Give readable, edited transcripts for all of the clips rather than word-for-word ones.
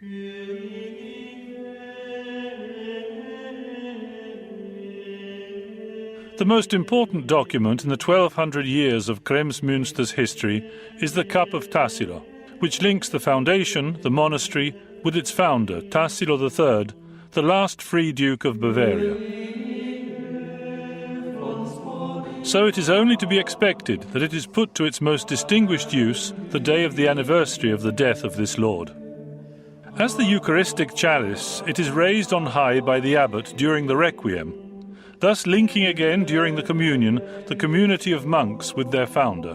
The most important document in the 1200 years of Kremsmünster's history is the Cup of Tassilo, which links the foundation, the monastery, with its founder, Tassilo III, the last free Duke of Bavaria. So it is only to be expected that it is put to its most distinguished use the day of the anniversary of the death of this lord. As the Eucharistic chalice, it is raised on high by the abbot during the Requiem, thus linking again during the communion the community of monks with their founder.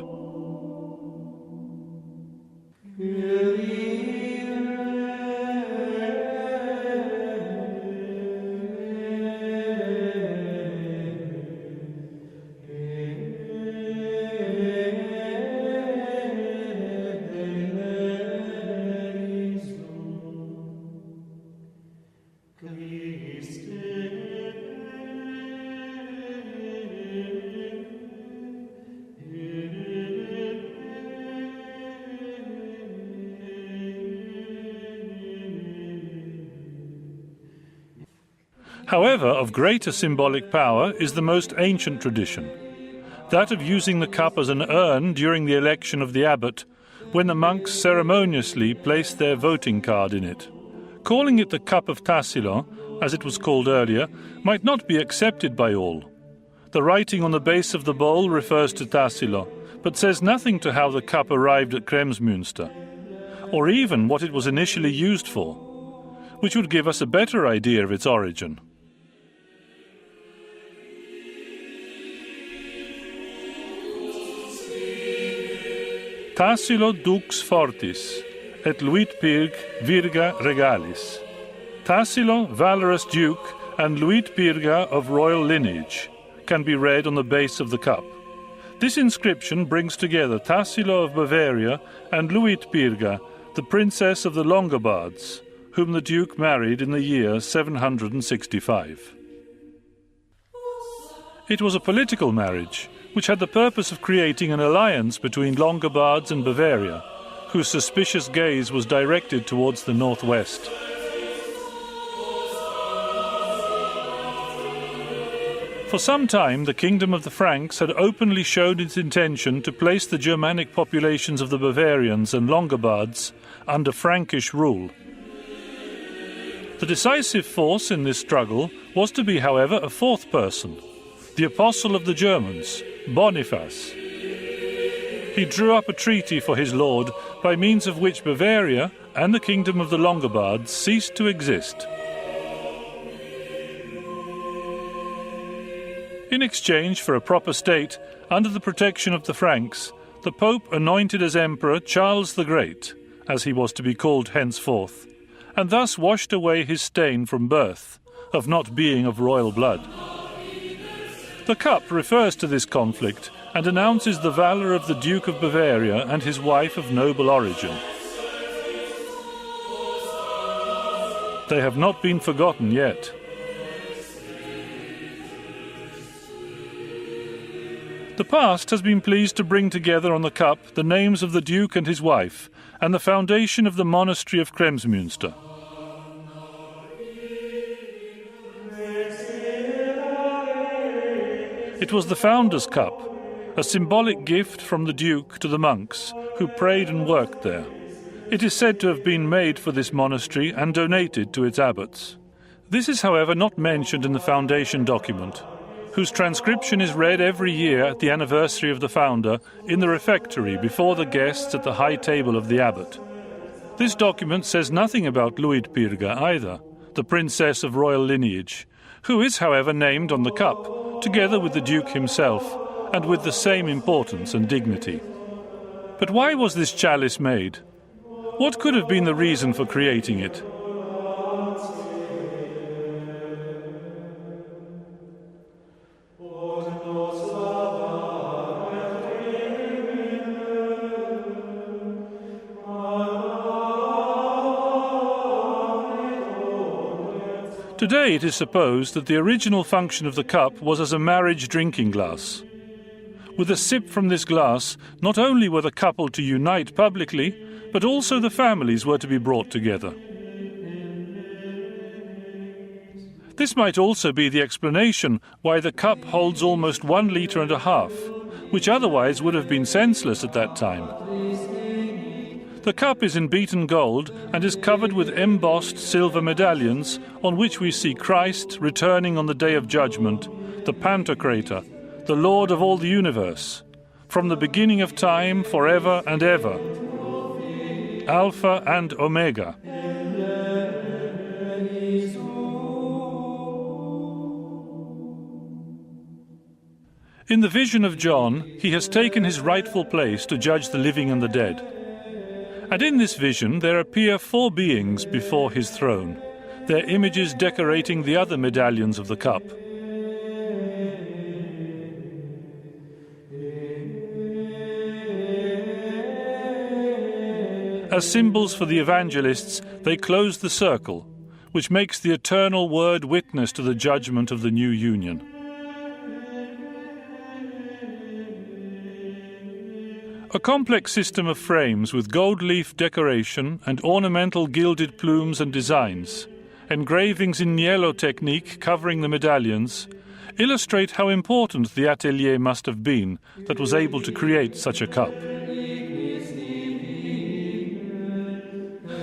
However, of greater symbolic power is the most ancient tradition, that of using the cup as an urn during the election of the abbot, when the monks ceremoniously placed their voting card in it. Calling it the Cup of Tassilo, as it was called earlier, might not be accepted by all. The writing on the base of the bowl refers to Tassilo, but says nothing to how the cup arrived at Kremsmünster, or even what it was initially used for, which would give us a better idea of its origin. Tassilo dux fortis, et Luitpirg virga regalis. Tassilo, valorous duke, and Luitpirga of royal lineage, can be read on the base of the cup. This inscription brings together Tassilo of Bavaria and Luitpirga, the princess of the Longobards, whom the duke married in the year 765. It was a political marriage, which had the purpose of creating an alliance between Longobards and Bavaria, whose suspicious gaze was directed towards the northwest. For some time, the kingdom of the Franks had openly shown its intention to place the Germanic populations of the Bavarians and Longobards under Frankish rule. The decisive force in this struggle was to be, however, a fourth person, the apostle of the Germans, Boniface. He drew up a treaty for his lord by means of which Bavaria and the kingdom of the Longobards ceased to exist. In exchange for a proper state, under the protection of the Franks, the Pope anointed as Emperor Charles the Great, as he was to be called henceforth, and thus washed away his stain from birth, of not being of royal blood. The cup refers to this conflict and announces the valour of the Duke of Bavaria and his wife of noble origin. They have not been forgotten yet. The past has been pleased to bring together on the cup the names of the Duke and his wife and the foundation of the monastery of Kremsmünster. It was the Founder's Cup, a symbolic gift from the Duke to the monks, who prayed and worked there. It is said to have been made for this monastery and donated to its abbots. This is, however, not mentioned in the foundation document, whose transcription is read every year at the anniversary of the founder in the refectory before the guests at the high table of the abbot. This document says nothing about Luitpirga either, the princess of royal lineage, who is, however, named on the cup, together with the Duke himself, and with the same importance and dignity. But why was this chalice made? What could have been the reason for creating it? Today it is supposed that the original function of the cup was as a marriage drinking glass. With a sip from this glass, not only were the couple to unite publicly, but also the families were to be brought together. This might also be the explanation why the cup holds almost 1.5 liters, which otherwise would have been senseless at that time. The cup is in beaten gold and is covered with embossed silver medallions on which we see Christ returning on the day of judgment, the Pantocrator, the Lord of all the universe, from the beginning of time forever and ever, Alpha and Omega. In the vision of John, he has taken his rightful place to judge the living and the dead. And in this vision there appear 4 beings before his throne, their images decorating the other medallions of the cup. As symbols for the evangelists, they close the circle, which makes the eternal word witness to the judgment of the new union. A complex system of frames with gold leaf decoration and ornamental gilded plumes and designs, engravings in niello technique covering the medallions, illustrate how important the atelier must have been that was able to create such a cup.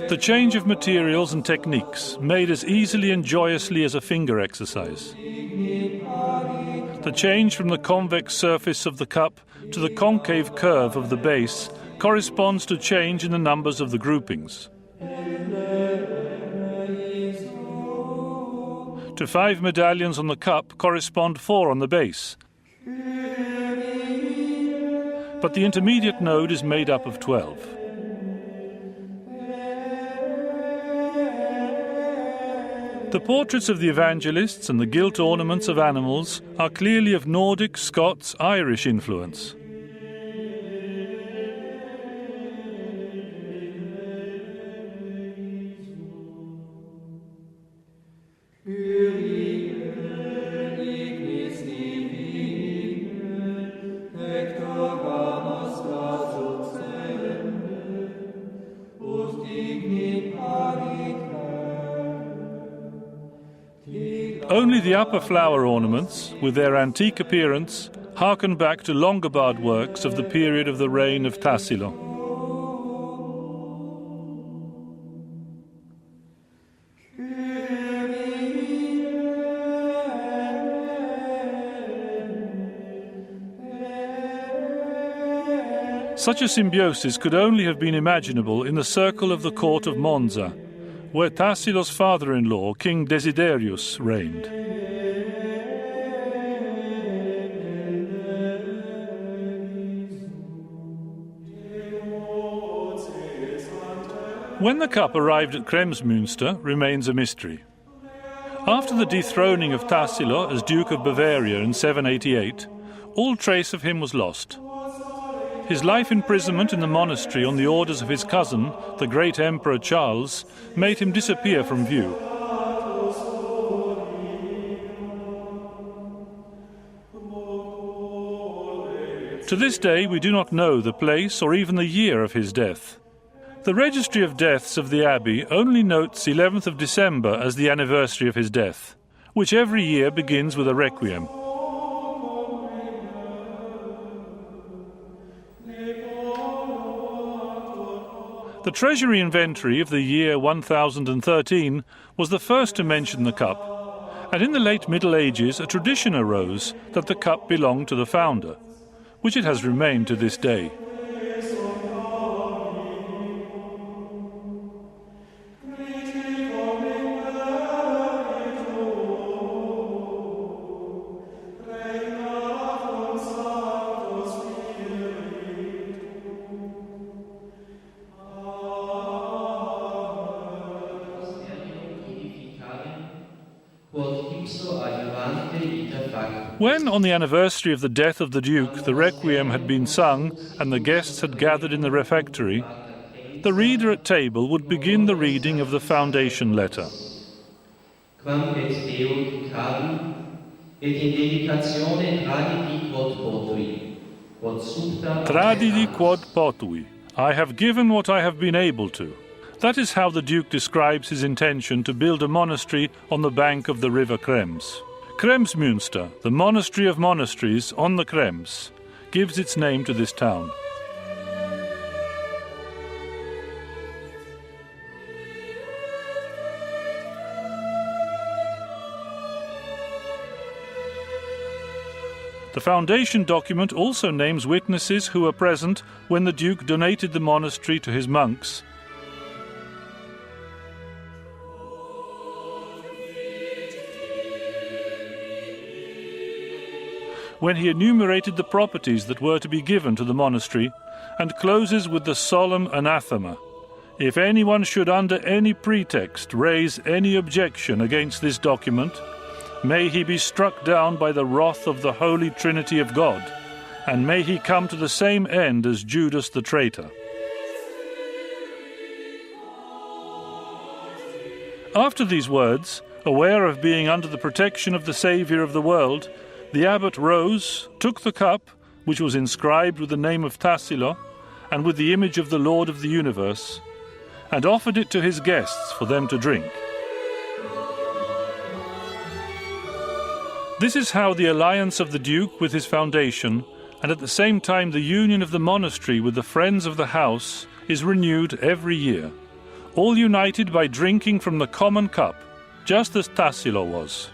The change of materials and techniques made as easily and joyously as a finger exercise. The change from the convex surface of the cup to the concave curve of the base corresponds to change in the numbers of the groupings. To 5 medallions on the cup correspond 4 on the base. But the intermediate node is made up of 12. The portraits of the evangelists and the gilt ornaments of animals are clearly of Nordic, Scots, Irish influence. Only the upper flower ornaments, with their antique appearance, harken back to Longobarд works of the period of the reign of Tassilo. Such a symbiosis could only have been imaginable in the circle of the court of Monza, where Tassilo's father-in-law, King Desiderius, reigned. When the cup arrived at Kremsmünster remains a mystery. After the dethroning of Tassilo as Duke of Bavaria in 788, all trace of him was lost. His life imprisonment in the monastery on the orders of his cousin, the great Emperor Charles, made him disappear from view. To this day we do not know the place or even the year of his death. The registry of deaths of the abbey only notes 11th of December as the anniversary of his death, which every year begins with a requiem. The treasury inventory of the year 1013 was the first to mention the cup, and in the late Middle Ages a tradition arose that the cup belonged to the founder, which it has remained to this day. When, on the anniversary of the death of the Duke, the requiem had been sung and the guests had gathered in the refectory, the reader at table would begin the reading of the foundation letter. Quam et Deo dicavim, et in dedicatione tradidi quod potui, quod subta... Tradidi quod potui. I have given what I have been able to. That is how the Duke describes his intention to build a monastery on the bank of the river Krems. Kremsmünster, the monastery of monasteries on the Krems, gives its name to this town. The foundation document also names witnesses who were present when the Duke donated the monastery to his monks. When he enumerated the properties that were to be given to the monastery, and closes with the solemn anathema: "If anyone should under any pretext raise any objection against this document, may he be struck down by the wrath of the Holy Trinity of God, and may he come to the same end as Judas the traitor." After these words, aware of being under the protection of the Saviour of the world, the abbot rose, took the cup, which was inscribed with the name of Tassilo and with the image of the Lord of the universe, and offered it to his guests for them to drink. This is how the alliance of the Duke with his foundation, and at the same time the union of the monastery with the friends of the house, is renewed every year, all united by drinking from the common cup, just as Tassilo was.